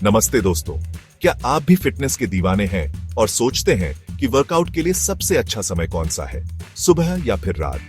नमस्ते दोस्तों, क्या आप भी फिटनेस के दीवाने हैं और सोचते हैं कि वर्कआउट के लिए सबसे अच्छा समय कौन सा है, सुबह या फिर रात?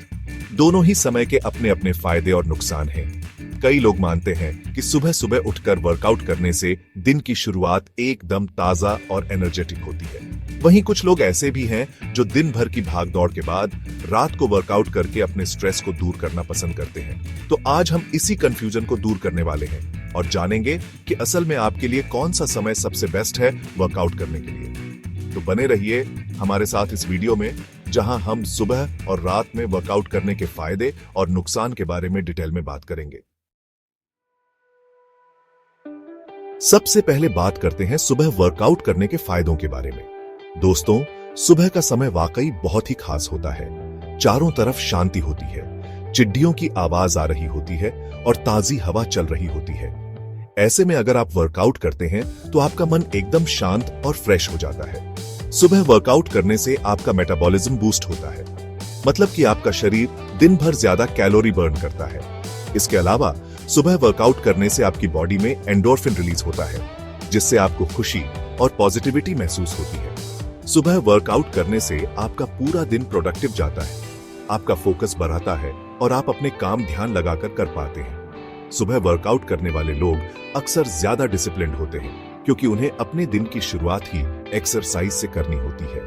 दोनों ही समय के अपने अपने फायदे और नुकसान हैं। कई लोग मानते हैं कि सुबह सुबह उठकर वर्कआउट करने से दिन की शुरुआत एकदम ताजा और एनर्जेटिक होती है। वहीं कुछ लोग ऐसे भी हैं जो दिन भर की भागदौड़ के बाद रात को वर्कआउट करके अपने स्ट्रेस को दूर करना पसंद करते हैं। तो आज हम इसी कंफ्यूजन को दूर करने वाले हैं और जानेंगे कि असल में आपके लिए कौन सा समय सबसे बेस्ट है वर्कआउट करने के लिए। तो बने रहिए हमारे साथ इस वीडियो में, जहां हम सुबह और रात में वर्कआउट करने के फायदे और नुकसान के बारे में डिटेल में बात करेंगे। सबसे पहले बात करते हैं सुबह वर्कआउट करने के फायदों के बारे में। दोस्तों, सुबह का समय वाकई बहुत ही खास होता है। चारों तरफ शांति होती है, चिड़ियों की आवाज आ रही होती है और ताजी हवा चल रही होती है। ऐसे में अगर आप वर्कआउट करते हैं तो आपका मन एकदम शांत और फ्रेश हो जाता है। सुबह वर्कआउट करने से आपका मेटाबॉलिज्म बूस्ट होता है, मतलब कि आपका शरीर दिन भर ज्यादा कैलोरी बर्न करता है। इसके अलावा सुबह वर्कआउट करने से आपकी बॉडी में एंडोर्फिन रिलीज होता है, जिससे आपको खुशी और पॉजिटिविटी महसूस होती है। सुबह वर्कआउट करने से आपका पूरा दिन प्रोडक्टिव जाता है, आपका फोकस बढ़ाता है और आप अपने काम ध्यान लगाकर कर पाते हैं। सुबह वर्कआउट करने वाले लोग अक्सर ज्यादा डिसिप्लिन्ड होते हैं, क्योंकि उन्हें अपने दिन की शुरुआत ही एक्सरसाइज से करनी होती है।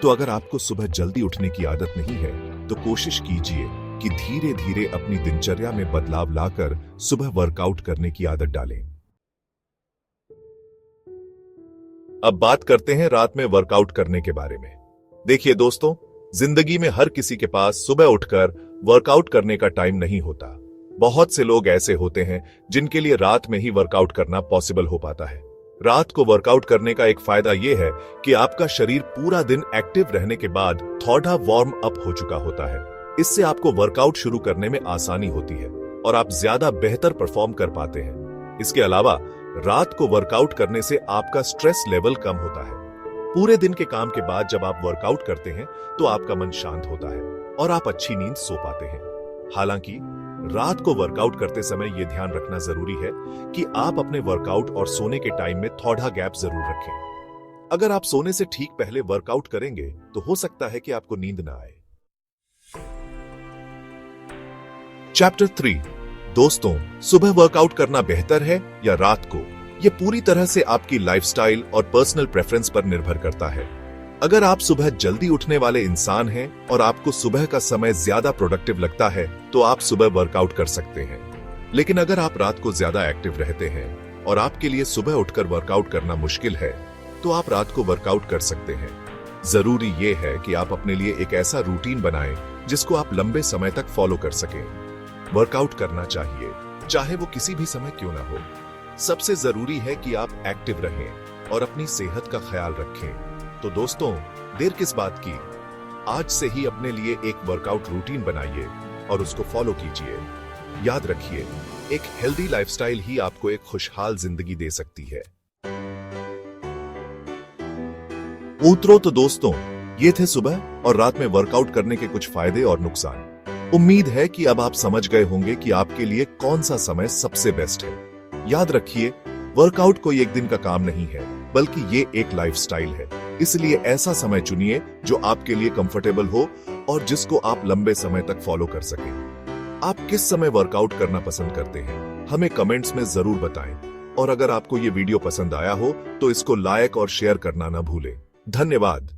तो अगर आपको सुबह जल्दी उठने की आदत नहीं है तो कोशिश कीजिए कि धीरे धीरे अपनी दिनचर्या में बदलाव लाकर सुबह वर्कआउट करने की आदत डालें। अब बात करते हैं रात में वर्कआउट करने के बारे में। देखिए दोस्तों, जिंदगी में हर किसी के पास सुबह उठकर वर्कआउट करने का टाइम नहीं होता। बहुत से लोग ऐसे होते हैं जिनके लिए रात में ही वर्कआउट करना पॉसिबल हो पाता है। रात को वर्कआउट करने का एक फायदा यह है कि आपका शरीर पूरा दिन एक्टिव रहने के बाद थोड़ा वार्म अप हो चुका होता है। इससे आपको वर्कआउट शुरू करने में आसानी होती है और आप ज्यादा बेहतर परफॉर्म कर पाते हैं। इसके अलावा रात को वर्कआउट करने से आपका स्ट्रेस लेवल कम होता है। पूरे दिन के काम के बाद जब आप वर्कआउट करते हैं तो आपका मन शांत होता है और आप अच्छी नींद सो पाते हैं। हालांकि रात को वर्कआउट करते समय यह ध्यान रखना जरूरी है कि आप अपने वर्कआउट और सोने के टाइम में थोड़ा गैप जरूर रखें। अगर आप सोने से ठीक पहले वर्कआउट करेंगे तो हो सकता है कि आपको नींद ना आए। चैप्टर 3। दोस्तों, सुबह वर्कआउट करना बेहतर है या रात को? यह पूरी तरह से आपकी लाइफस्टाइल और पर्सनल प्रेफरेंस पर निर्भर करता है। अगर आप सुबह जल्दी उठने वाले इंसान हैं और आपको सुबह का समय ज्यादा प्रोडक्टिव लगता है तो आप सुबह वर्कआउट कर सकते हैं। लेकिन अगर आप रात को ज्यादा एक्टिव रहते हैं और आपके लिए सुबह उठकर वर्कआउट करना मुश्किल है तो आप रात को वर्कआउट कर सकते हैं। जरूरी यह है कि आप अपने लिए एक ऐसा रूटीन बनाएं जिसको आप लंबे समय तक फॉलो कर सकें। वर्कआउट करना चाहिए, चाहे वो किसी भी समय क्यों ना हो। सबसे जरूरी है कि आप एक्टिव रहें और अपनी सेहत का ख्याल रखें। तो दोस्तों, देर किस बात की? आज से ही अपने लिए एक वर्कआउट रूटीन बनाइए और उसको फॉलो कीजिए। याद रखिए, एक हेल्दी लाइफस्टाइल ही आपको एक खुशहाल जिंदगी दे सकती है। तो दोस्तों, ये थे सुबह और रात में वर्कआउट करने के कुछ फायदे और नुकसान। उम्मीद है कि अब आप समझ गए होंगे कि आपके लिए कौन सा समय सबसे बेस्ट है। याद रखिए, वर्कआउट कोई एक दिन का काम नहीं है, बल्कि ये एक लाइफस्टाइल है। इसलिए ऐसा समय चुनिए जो आपके लिए कंफर्टेबल हो और जिसको आप लंबे समय तक फॉलो कर सकें। आप किस समय वर्कआउट करना पसंद करते हैं, हमें कमेंट्स में जरूर बताएं। और अगर आपको ये वीडियो पसंद आया हो तो इसको लाइक और शेयर करना ना भूलें। धन्यवाद।